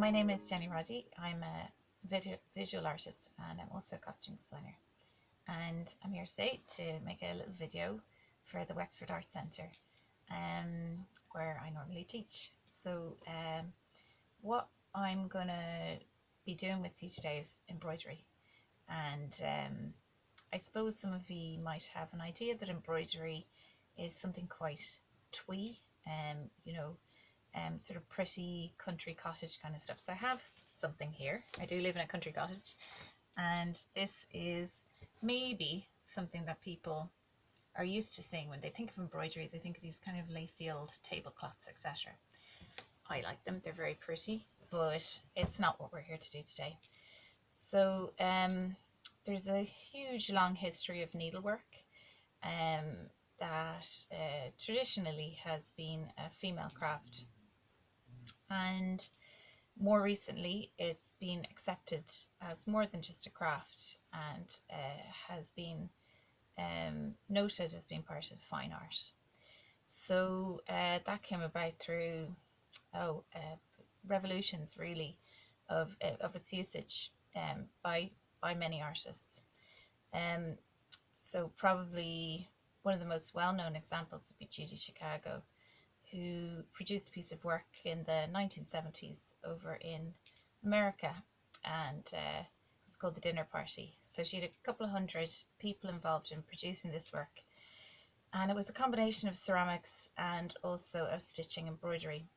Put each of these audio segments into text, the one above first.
My name is Jeni Roddy. I'm a visual artist and I'm also a costume designer. And I'm here today to make a little video for the Wexford Arts Centre, where I normally teach. So what I'm going to be doing with you today is embroidery. And I suppose some of you might have an idea that embroidery is something quite twee, sort of pretty country cottage kind of stuff. So I have something here. I do live in a country cottage, and this is maybe something that people are used to seeing when they think of embroidery. They think of these kind of lacy old tablecloths, etc. I like them, they're very pretty, but it's not what we're here to do today. So there's a huge long history of needlework that traditionally has been a female craft, and more recently it's been accepted as more than just a craft and has been noted as being part of fine art. So that came about through revolutions really of its usage by many artists. So probably one of the most well-known examples would be Judy Chicago, who produced a piece of work in the 1970s over in America, and it was called The Dinner Party. So she had a couple of hundred people involved in producing this work, and it was a combination of ceramics and also of stitching embroidery.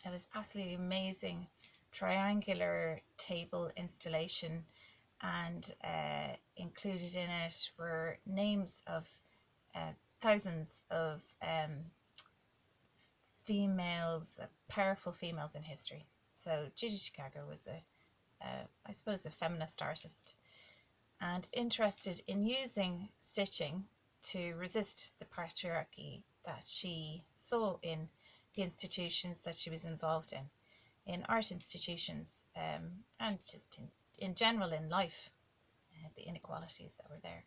It was absolutely amazing triangular table installation, and included in it were names of thousands of females, powerful females in history. So Judy Chicago was I suppose, a feminist artist, and interested in using stitching to resist the patriarchy that she saw in the institutions that she was involved in art institutions, and just in general in life, the inequalities that were there.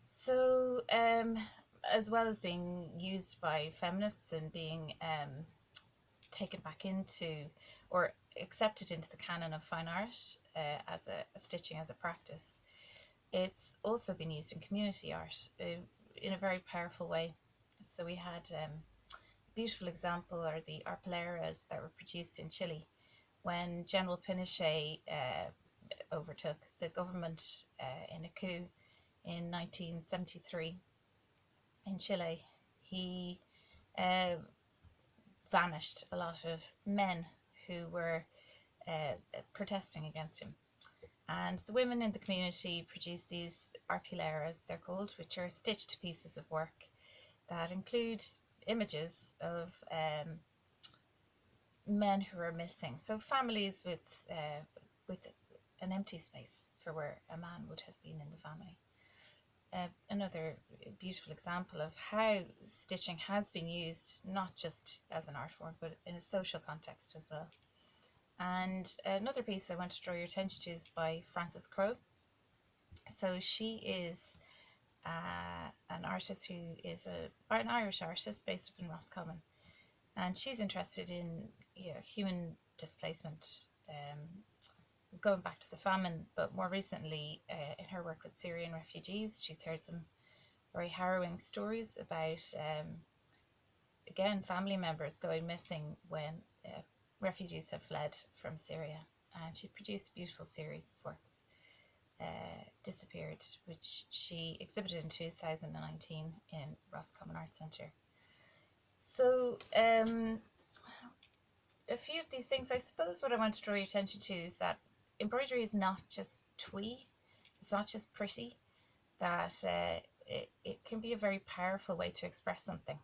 So as well as being used by feminists and being taken back into or accepted into the canon of fine art as a stitching as a practice, it's also been used in community art in a very powerful way. So we had a beautiful example are the arpileras that were produced in Chile when General Pinochet overtook the government in a coup in 1973 in Chile. He vanished a lot of men who were protesting against him, and the women in the community produced these arpileras, they're called, which are stitched pieces of work that include images of men who are missing. So families with an empty space for where a man would have been in the family. Another beautiful example of how stitching has been used not just as an art form but in a social context as well. And another piece I want to draw your attention to is by Frances Crowe. So she is an artist who is an Irish artist based up in Roscommon, and she's interested in human displacement, going back to the famine, but more recently in her work with Syrian refugees. She's heard some very harrowing stories about again family members going missing when refugees have fled from Syria, and she produced a beautiful series of works, Disappeared, which she exhibited in 2019 in Roscommon Arts Centre. So a few of these things, I suppose what I want to draw your attention to is that embroidery is not just twee, it's not just pretty, that it can be a very powerful way to express something.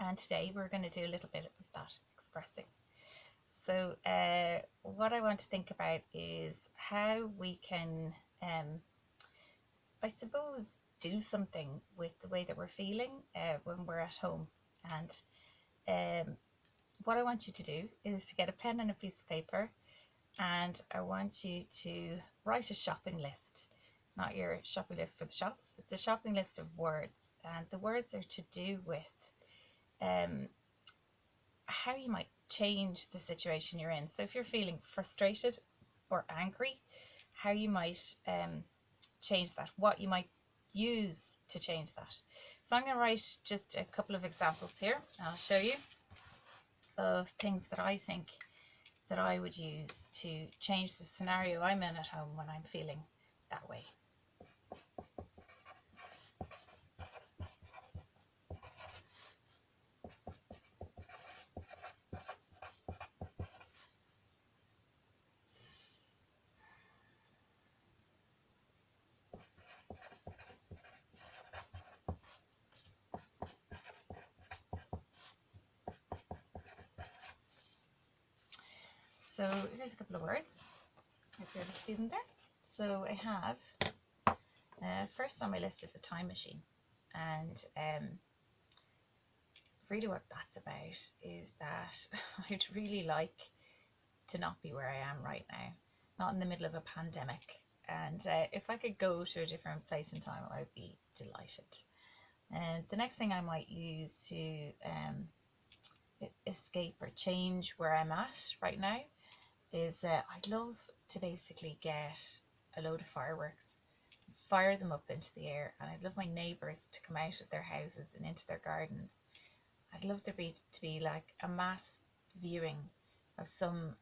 And today we're going to do a little bit of that expressing. So what I want to think about is how we can, I suppose, do something with the way that we're feeling when we're at home. And what I want you to do is to get a pen and a piece of paper, and I want you to write a shopping list. Not your shopping list for the shops, it's a shopping list of words, and the words are to do with how you might change the situation you're in. So if you're feeling frustrated or angry, how you might change that, what you might use to change that. So I'm going to write just a couple of examples here. I'll show you of things that I think that I would use to change the scenario I'm in at home when I'm feeling that way. So here's a couple of words, if you're able to see them there. So I have, first on my list is a time machine, and really what that's about is that I'd really like to not be where I am right now, not in the middle of a pandemic, and if I could go to a different place in time, I would be delighted. And the next thing I might use to escape or change where I'm at right now is I'd love to basically get a load of fireworks, fire them up into the air, and I'd love my neighbours to come out of their houses and into their gardens. I'd love there to be like a mass viewing of some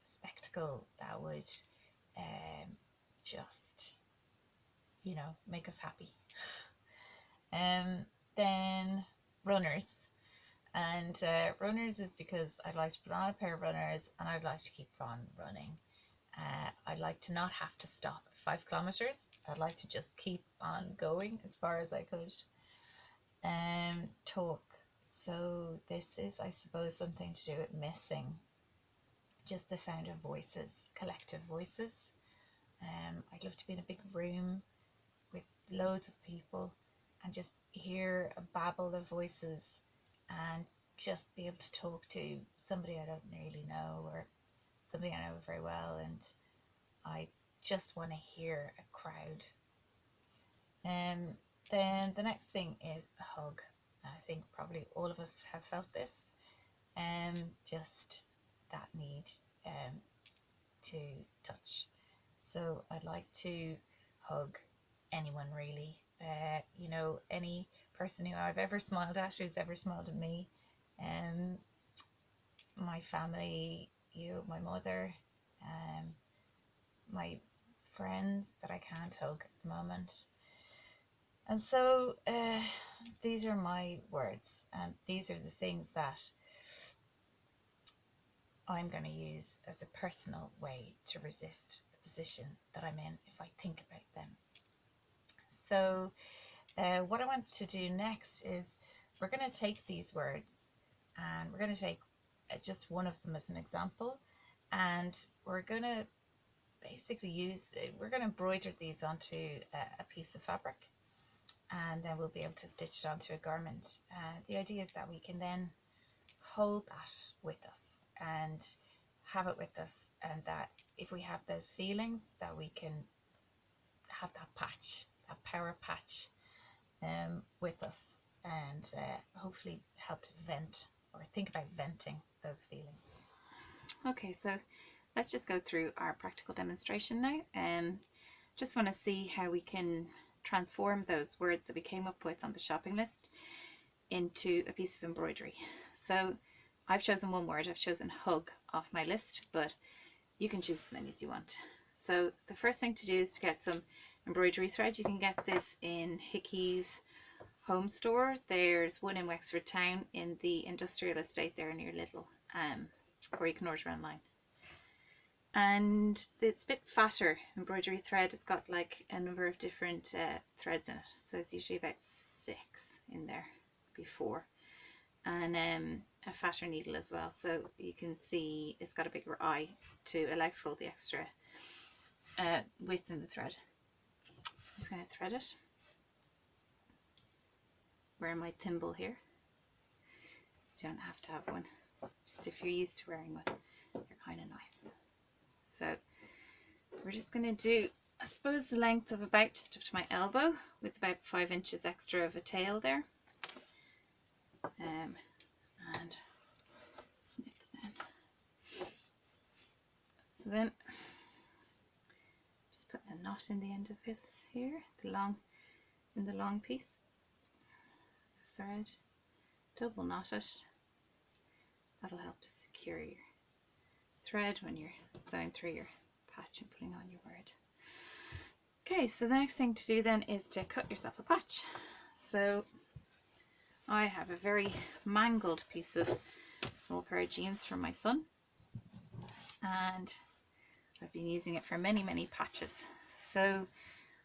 spectacle that would just, you know, make us happy. Then runners. And runners is because I'd like to put on a pair of runners and I'd like to keep on running. I'd like to not have to stop at 5 kilometers. I'd like to just keep on going as far as I could. Talk. So this is, I suppose, something to do with missing just the sound of voices, collective voices. I'd love to be in a big room with loads of people and just hear a babble of voices and just be able to talk to somebody I don't really know or somebody I know very well, and I just want to hear a crowd. Then the next thing is a hug. I think probably all of us have felt this, just that need to touch. So I'd like to hug anyone really, you know, any person who I've ever smiled at, who's ever smiled at me, my family, my mother, my friends that I can't hug at the moment. And so these are my words, and these are the things that I'm going to use as a personal way to resist the position that I'm in if I think about them. So what I want to do next is we're going to take these words and we're going to take just one of them as an example, and we're going to basically we're going to embroider these onto a piece of fabric, and then we'll be able to stitch it onto a garment. The idea is that we can then hold that with us and have it with us, and that if we have those feelings, that we can have that patch, that power patch with us, and hopefully help to vent or think about venting those feelings. Okay, so let's just go through our practical demonstration now. Just want to see how we can transform those words that we came up with on the shopping list into a piece of embroidery. So I've chosen one word. I've chosen hug off my list, but you can choose as many as you want. So the first thing to do is to get some embroidery thread. You can get this in Hickey's home store. There's one in Wexford Town in the industrial estate there near Lidl, or you can order online. And it's a bit fatter embroidery thread. It's got like a number of different threads in it, so it's usually about 6 in there before, and a fatter needle as well, so you can see it's got a bigger eye to allow for all the extra width in the thread. I'm just going to thread it. Wearing my thimble here. You don't have to have one, just if you're used to wearing one, they're kind of nice. So we're just going to do, I suppose, the length of about just up to my elbow with about 5 inches extra of a tail there, and snip So then just putting a knot in the end of this here, in the long piece. Thread, double knot it. That'll help to secure your thread when you're sewing through your patch and putting on your word. Okay, so the next thing to do then is to cut yourself a patch. So I have a very mangled piece of small pair of jeans from my son, and I've been using it for many patches. So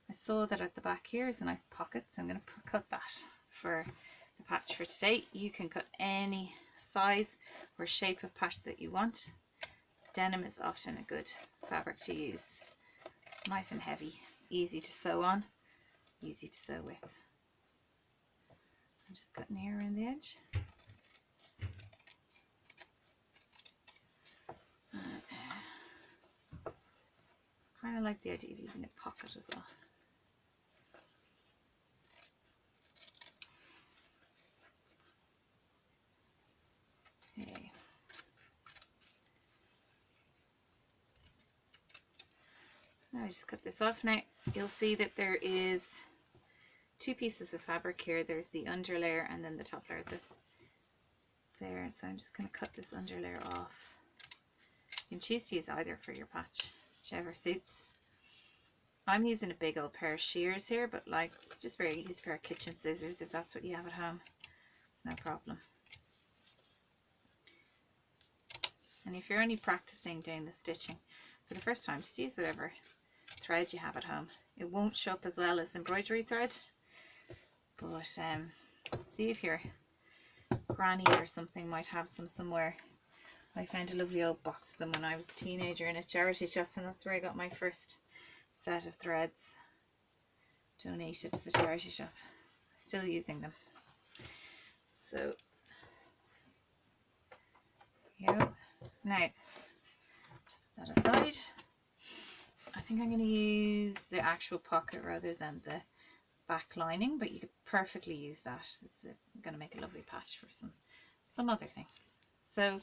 I saw that at the back here is a nice pocket, so I'm going to cut that for the patch for today. You can cut any size or shape of patch that you want. Denim is often a good fabric to use. It's nice and heavy, easy to sew on, easy to sew with. I'm just cutting here around the edge. Kind of like the idea of using a pocket as well. Okay. Now I just cut this off. Now you'll see that there is two pieces of fabric here. There's the under layer and then the top layer there. So I'm just going to cut this under layer off. You can choose to use either for your patch, whichever suits. I'm using a big old pair of shears here, but like just very use a pair of kitchen scissors if that's what you have at home. It's no problem. And if you're only practicing doing the stitching for the first time, just use whatever thread you have at home. It won't show up as well as embroidery thread, but see if your granny or something might have some somewhere. I found a lovely old box of them when I was a teenager in a charity shop, and that's where I got my first set of threads donated to the charity shop. Still using them. So here we go. Now put that aside. I think I'm going to use the actual pocket rather than the back lining, but you could perfectly use that. It's going to make a lovely patch for some other thing. So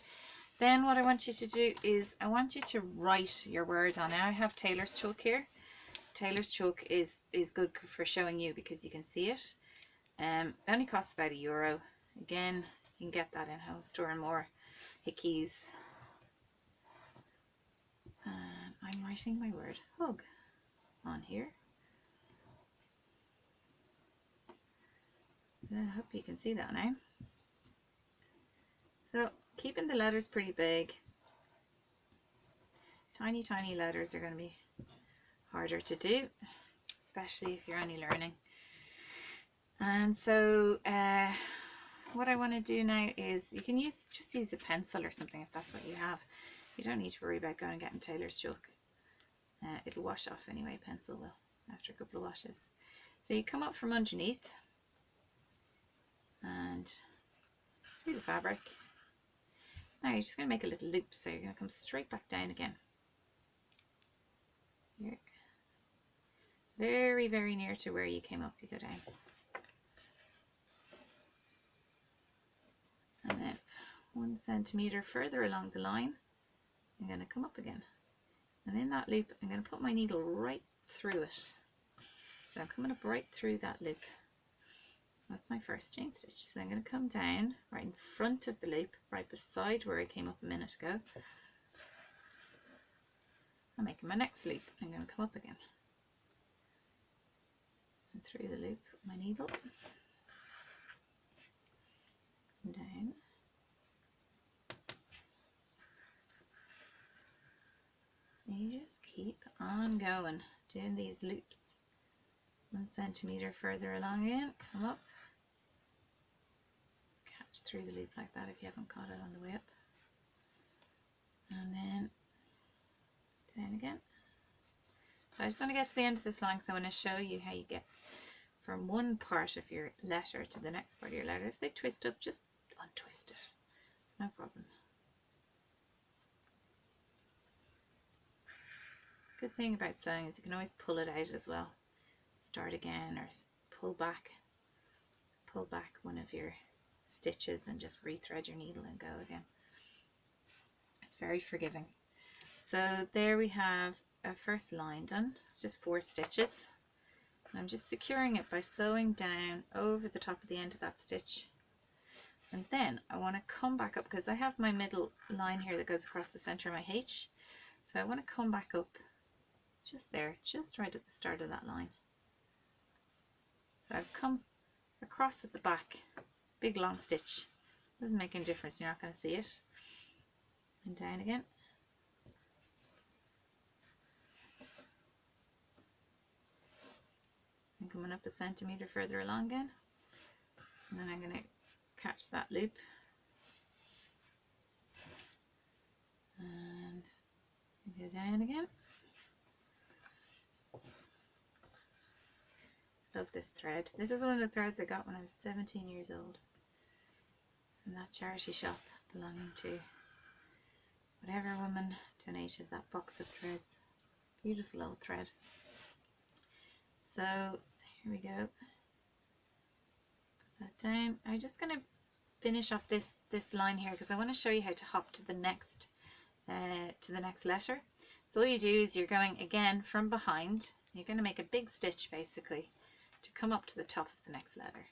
then what I want you to do is I want you to write your word on. Now I have tailor's chalk here. Tailor's chalk is good for showing you because you can see it. It only costs about €1. Again, you can get that in Home Store and More, Hickeys. And I'm writing my word hug on here. I hope you can see that now. So keeping the letters pretty big. Tiny letters are going to be harder to do, especially if you're only learning. And so what I want to do now is you can just use a pencil or something if that's what you have. You don't need to worry about going and getting tailor's chalk. It'll wash off anyway, pencil will, after a couple of washes. So you come up from underneath and through the fabric. Now you're just going to make a little loop, so you're going to come straight back down again. Here. Very near to where you came up, you go down. And then 1 centimetre further along the line, I'm going to come up again. And in that loop, I'm going to put my needle right through it. So I'm coming up right through that loop. That's my first chain stitch. So I'm going to come down right in front of the loop, right beside where I came up a minute ago. I'm making my next loop. I'm going to come up again. And through the loop, my needle. And down. And you just keep on going, doing these loops. 1 centimetre further along again, come up. Catch through the loop like that if you haven't caught it on the way up. And then down again. So I just want to get to the end of this line, so I want to show you how you get from one part of your letter to the next part of your letter. If they twist up, just untwist it. It's no problem. Good thing about sewing is you can always pull it out as well. Start again, or pull back one of your stitches and just rethread your needle and go again. It's very forgiving. So there we have a first line done. It's just 4 stitches. I'm just securing it by sewing down over the top of the end of that stitch. And then I want to come back up because I have my middle line here that goes across the center of my H. So I want to come back up just there, just right at the start of that line. So I've come across at the back, big long stitch. Doesn't make any difference, you're not going to see it. And down again. And coming up a centimetre further along again. And then I'm going to catch that loop. And go down again. Love this thread. This is one of the threads I got when I was 17 years old. In that charity shop belonging to whatever woman donated that box of threads. Beautiful old thread. So here we go. Put that down. I'm just going to finish off this line here because I want to show you how to hop to the next letter. So all you do is you're going again from behind. You're going to make a big stitch basically to come up to the top of the next letter.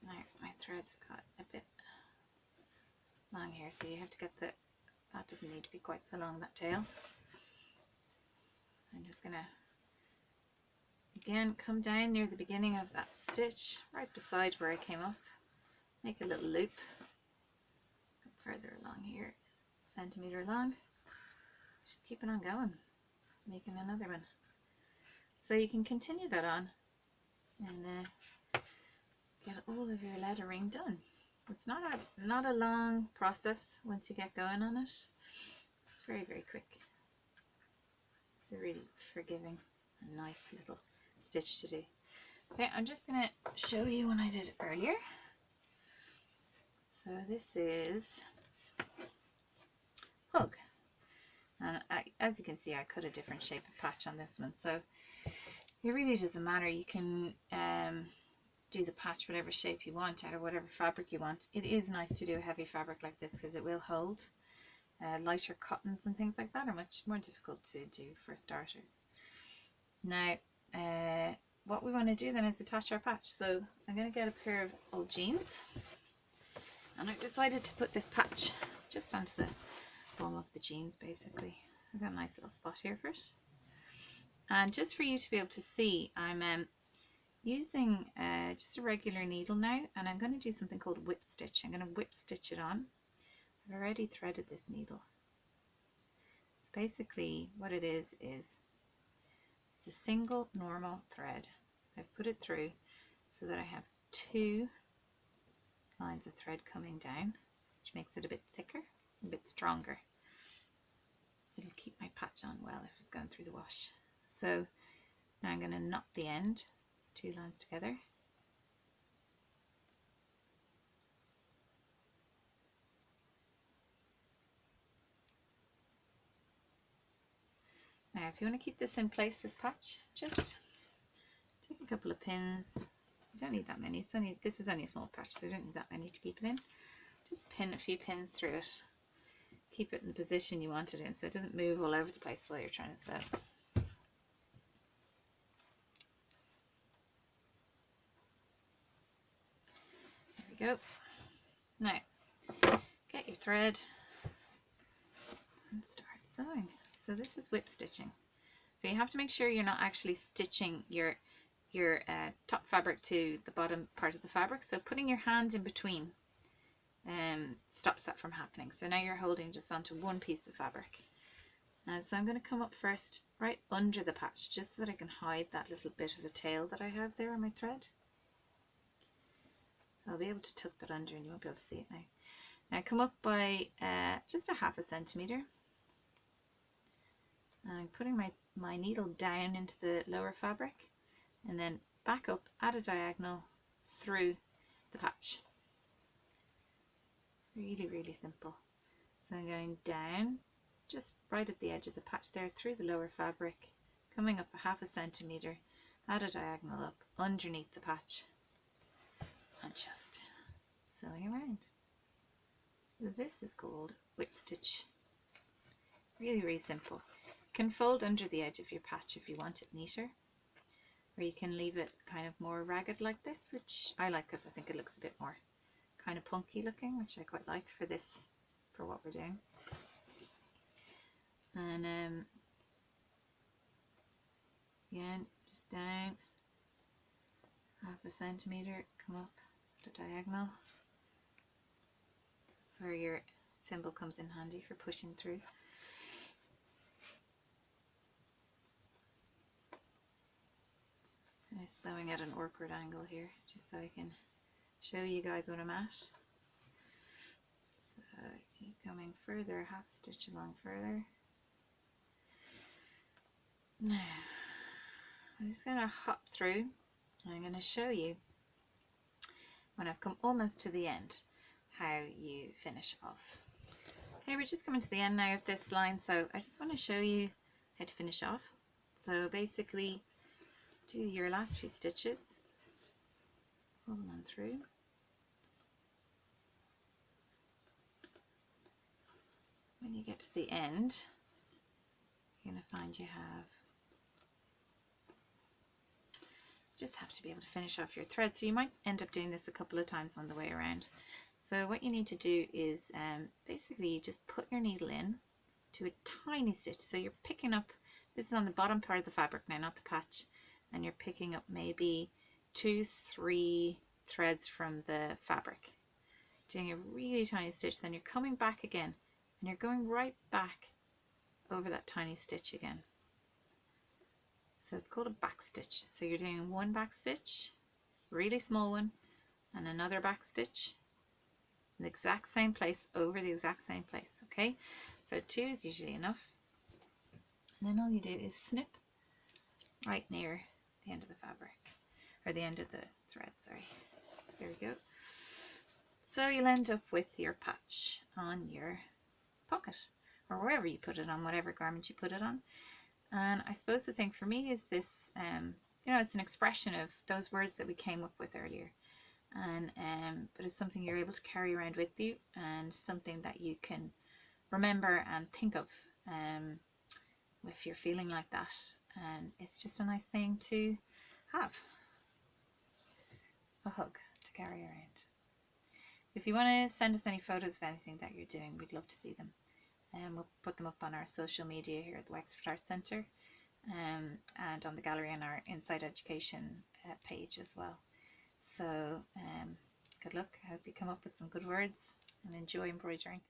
Now my threads have got a bit long here, so you have to get that doesn't need to be quite so long, that tail. I'm just going to again come down near the beginning of that stitch, right beside where I came up, make a little loop, go further along here, centimetre long, just keep it on going, making another one. So you can continue that on and get all of your lettering done. It's not a long process once you get going on it. It's very, very quick. It's a really forgiving and nice little stitch to do. Okay, I'm just going to show you when I did it earlier. So this is Hug. And as you can see, I cut a different shape of patch on this one. So it really doesn't matter. You can do the patch whatever shape you want out of whatever fabric you want. It is nice to do a heavy fabric like this because it will hold. Lighter cottons and things like that are much more difficult to do for starters. Now what we want to do then is attach our patch. So I'm going to get a pair of old jeans and I've decided to put this patch just onto the bottom of the jeans basically. I've got a nice little spot here for it. And just for you to be able to see, I'm using just a regular needle now, and I'm going to do something called whip stitch. I'm going to whip stitch it on. I've already threaded this needle. So basically what it is it's a single normal thread. I've put it through so that I have 2 lines of thread coming down, which makes it a bit thicker, a bit stronger. It'll keep my patch on well if it's going through the wash. So now I'm going to knot the end, 2 lines together. Now if you want to keep this in place, this patch, just take a couple of pins. You don't need that many. This is only a small patch, so you don't need that many to keep it in. Just pin a few pins through it. Keep it in the position you want it in so it doesn't move all over the place while you're trying to sew. There we go. Now, get your thread and start sewing. So this is whip stitching. So you have to make sure you're not actually stitching your top fabric to the bottom part of the fabric. So putting your hand in between stops that from happening. So now you're holding just onto one piece of fabric. And so I'm going to come up first right under the patch just so that I can hide that little bit of a tail that I have there on my thread. So I'll be able to tuck that under and you won't be able to see it now. Now come up by just a ½ centimetre. And I'm putting my needle down into the lower fabric and then back up at a diagonal through the patch. Really, really simple. So I'm going down just right at the edge of the patch there through the lower fabric, coming up a ½ centimetre at a diagonal up underneath the patch and just sewing around. So this is called whip stitch. Really, really simple. You can fold under the edge of your patch if you want it neater, or you can leave it kind of more ragged like this, which I like because I think it looks a bit more kind of punky looking, which I quite like for this, for what we're doing. And again, just down 1/2 centimeter, come up the diagonal. That's where your thimble comes in handy for pushing through. I'm just sewing at an awkward angle here, just so I can show you guys what I'm at. So keep going further, 1/2 stitch along further. Now, I'm just going to hop through and I'm going to show you when I've come almost to the end how you finish off. Okay, we're just coming to the end now of this line, so I just want to show you how to finish off. So basically, do your last few stitches, pull them on through. When you get to the end, you're going to find you just have to be able to finish off your thread. So you might end up doing this a couple of times on the way around. So what you need to do is basically you just put your needle in to a tiny stitch. So you're picking up, this is on the bottom part of the fabric now, not the patch, and you're picking up maybe 2-3 threads from the fabric, doing a really tiny stitch. Then you're coming back again and you're going right back over that tiny stitch again. So it's called a back stitch. So you're doing one back stitch, really small one, and another back stitch in the exact same place over the exact same place. Okay, so 2 is usually enough, and then all you do is snip right near the end of the fabric, or the end of the thread, sorry. There we go. So you'll end up with your patch on your pocket, or wherever you put it on, whatever garment you put it on. And I suppose the thing for me is this, you know, it's an expression of those words that we came up with earlier. And but it's something you're able to carry around with you, and something that you can remember and think of if you're feeling like that. And it's just a nice thing to have, a hug to carry around. If you want to send us any photos of anything that you're doing, we'd love to see them. And we'll put them up on our social media here at the Wexford Arts Centre, and on the gallery on our Inside Education page as well. So good luck. I hope you come up with some good words and enjoy embroidering.